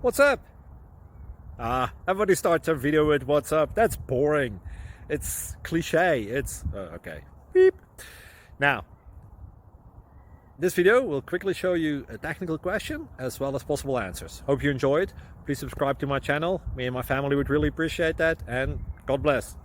What's up? Everybody starts their video with what's up. That's boring. It's cliche. It's okay. Beep. Now, this video will quickly show you a technical question as well as possible answers. Hope you enjoyed. Please subscribe to my channel. Me and my family would really appreciate that, and God bless.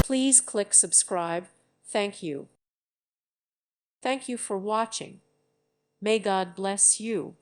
Please click subscribe. Thank you. Thank you for watching. May God bless you.